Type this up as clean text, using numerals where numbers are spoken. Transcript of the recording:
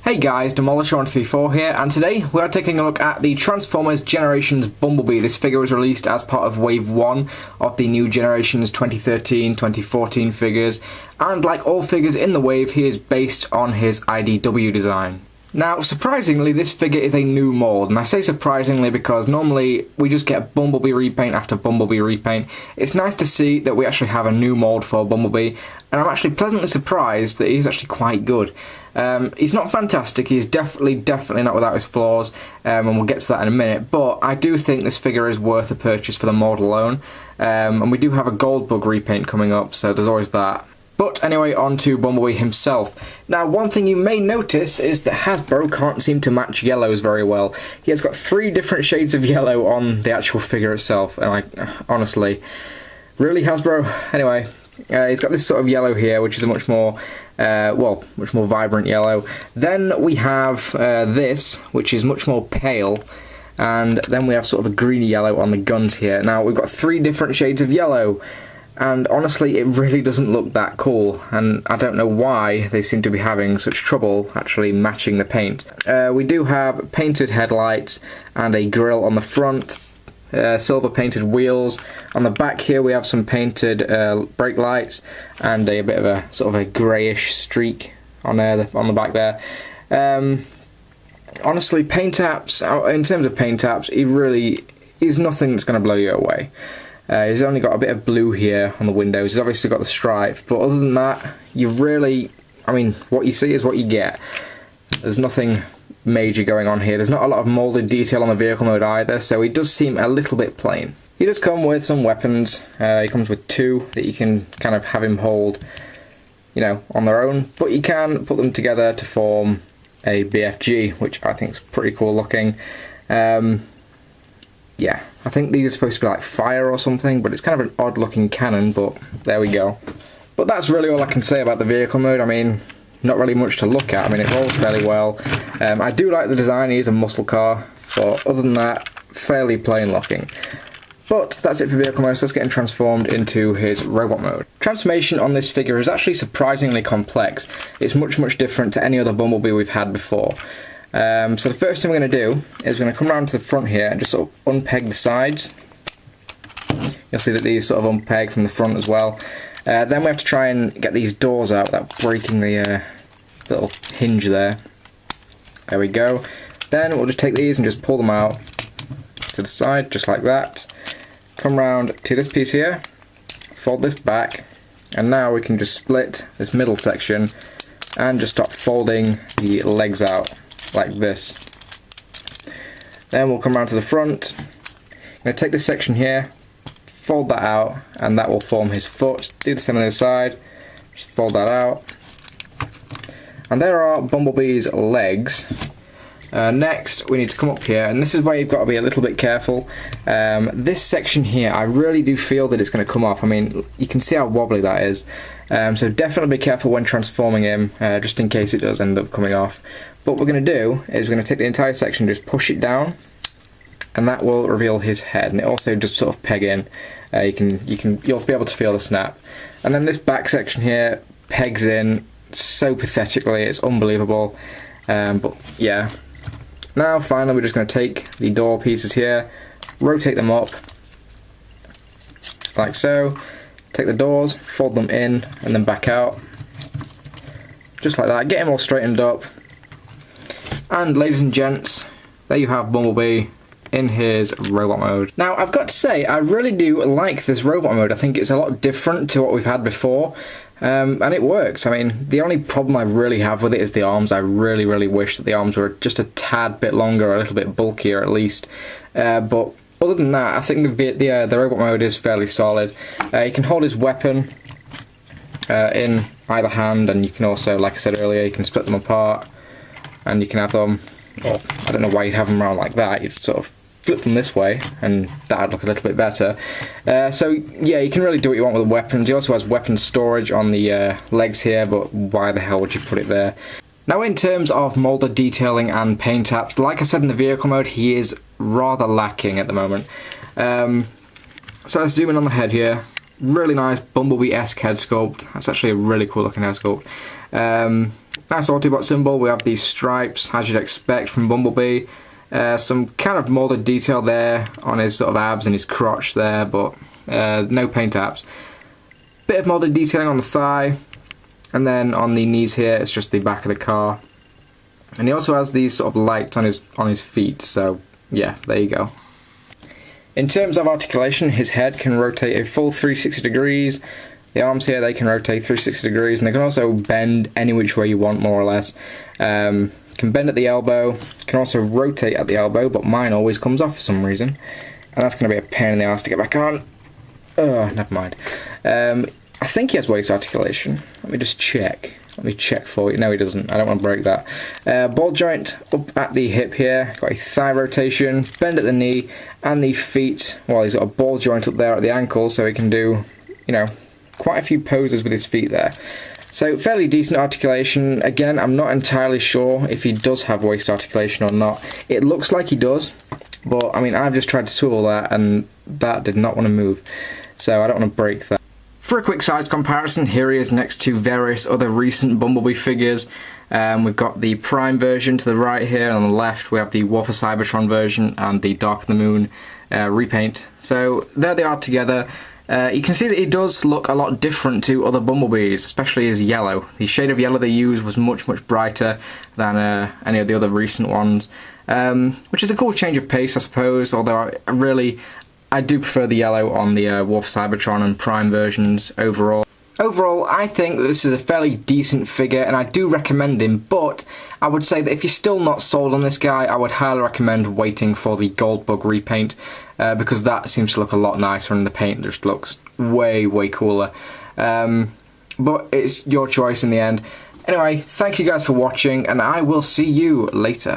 Hey guys, Demolisher134 here, and today we are taking a look at the Transformers Generations Bumblebee. This figure was released as part of Wave 1 of the new Generations 2013-2014 figures, and like all figures in the wave, he is based on his IDW design. Now, surprisingly, this figure is a new mold, and I say surprisingly because normally we just get Bumblebee repaint after Bumblebee repaint. It's nice to see that we actually have a new mold for Bumblebee, and I'm actually pleasantly surprised that he's actually quite good. He's not fantastic, he's definitely not without his flaws, and we'll get to that in a minute, but I do think this figure is worth a purchase for the mold alone, and we do have a Goldbug repaint coming up, so there's always that. But anyway, on to Bumblebee himself. Now, one thing you may notice is that Hasbro can't seem to match yellows very well. He has got 3 different shades of yellow on the actual figure itself, and honestly, really, Hasbro? Anyway, he's got this sort of yellow here, which is a much more vibrant yellow. Then we have this, which is much more pale, and then we have sort of a greeny yellow on the guns here. Now, we've got 3 different shades of yellow, and honestly, it really doesn't look that cool, and I don't know why they seem to be having such trouble actually matching the paint. We do have painted headlights and a grille on the front, silver painted wheels. On the back here we have some painted brake lights and a bit of a sort of a greyish streak on the back there. Honestly, paint apps, in terms of paint apps, he's nothing that's going to blow you away. He's only got a bit of blue here on the windows. He's obviously got the stripe, but other than that, what you see is what you get. There's nothing major going on here. There's not a lot of moulded detail on the vehicle mode either, so he does seem a little bit plain. He does come with some weapons. He comes with 2 that you can kind of have him hold, on their own, but you can put them together to form a BFG, which I think is pretty cool looking. Yeah, I think these are supposed to be like fire or something, but it's kind of an odd looking cannon, but there we go. But that's really all I can say about the vehicle mode. Not really much to look at. It rolls fairly well. I do like the design. He is a muscle car, but other than that, fairly plain looking. But that's it for vehicle mode, so let's get him transformed into his robot mode. Transformation on this figure is actually surprisingly complex. It's much different to any other Bumblebee we've had before. So the first thing we're going to do is we're going to come around to the front here and just sort of unpeg the sides. You'll see that these sort of unpeg from the front as well. Then we have to try and get these doors out without breaking the little hinge there. There we go. Then we'll just take these and just pull them out to the side, just like that. Come round to this piece here, fold this back, and now we can just split this middle section and just start folding the legs out like this. Then we'll come around to the front. I'm going to take this section here, fold that out, and that will form his foot. Do the same on the other side, just fold that out. And there are Bumblebee's legs. Next we need to come up here, and this is where you've got to be a little bit careful. This section here, I really do feel that it's going to come off. You can see how wobbly that is. So definitely be careful when transforming him, just in case it does end up coming off. What we're going to do is we're going to take the entire section, just push it down, and that will reveal his head. And it also just sort of peg in. You'll be able to feel the snap. And then this back section here pegs in so pathetically, it's unbelievable. But yeah. Now finally we're just going to take the door pieces here, rotate them up like so, take the doors, fold them in and then back out, just like that. Get him all straightened up, and ladies and gents, there you have Bumblebee in his robot mode. Now I've got to say, I really do like this robot mode. I think it's a lot different to what we've had before. And it works. The only problem I really have with it is the arms. I really wish that the arms were just a tad bit longer, or a little bit bulkier at least. But other than that, I think the robot mode is fairly solid. You can hold his weapon in either hand, and you can also, like I said earlier, you can split them apart, and you can have them, well, I don't know why you'd have them around like that. You'd sort of flip them this way and that'd look a little bit better. So yeah, you can really do what you want with the weapons. He also has weapon storage on the legs here, but why the hell would you put it there? Now in terms of molded detailing and paint apps, like I said in the vehicle mode, he is rather lacking at the moment. So let's zoom in on the head here. Really nice Bumblebee-esque head sculpt. That's actually a really cool looking head sculpt. Nice Autobot symbol. We have these stripes, as you'd expect from Bumblebee. Some kind of molded detail there on his sort of abs and his crotch there, but no paint apps. Bit of molded detailing on the thigh, and then on the knees here, it's just the back of the car. And he also has these sort of lights on his feet, so yeah, there you go. In terms of articulation, his head can rotate a full 360 degrees. The arms here, they can rotate 360 degrees, and they can also bend any which way you want, more or less. Can bend at the elbow, can also rotate at the elbow, but mine always comes off for some reason. And that's going to be a pain in the ass to get back on. Oh, never mind. I think he has waist articulation. Let me just check. Let me check for you. No, he doesn't. I don't want to break that. Ball joint up at the hip here. Got a thigh rotation, bend at the knee, and the feet. Well, he's got a ball joint up there at the ankle, so he can do, you know, quite a few poses with his feet there. So fairly decent articulation. Again, I'm not entirely sure if he does have waist articulation or not. It looks like he does, but I mean, I've just tried to swivel that and that did not want to move. So I don't want to break that. For a quick size comparison, here he is next to various other recent Bumblebee figures. We've got the Prime version to the right here, and on the left we have the War for Cybertron version and the Dark of the Moon repaint. So there they are together. You can see that he does look a lot different to other Bumblebees, especially his yellow. The shade of yellow they used was much brighter than any of the other recent ones, which is a cool change of pace, I suppose, although I do prefer the yellow on the War for Cybertron and Prime versions overall. Overall, I think that this is a fairly decent figure, and I do recommend him, but I would say that if you're still not sold on this guy, I would highly recommend waiting for the Goldbug repaint, because that seems to look a lot nicer, and the paint just looks way cooler. But it's your choice in the end. Anyway, thank you guys for watching, and I will see you later.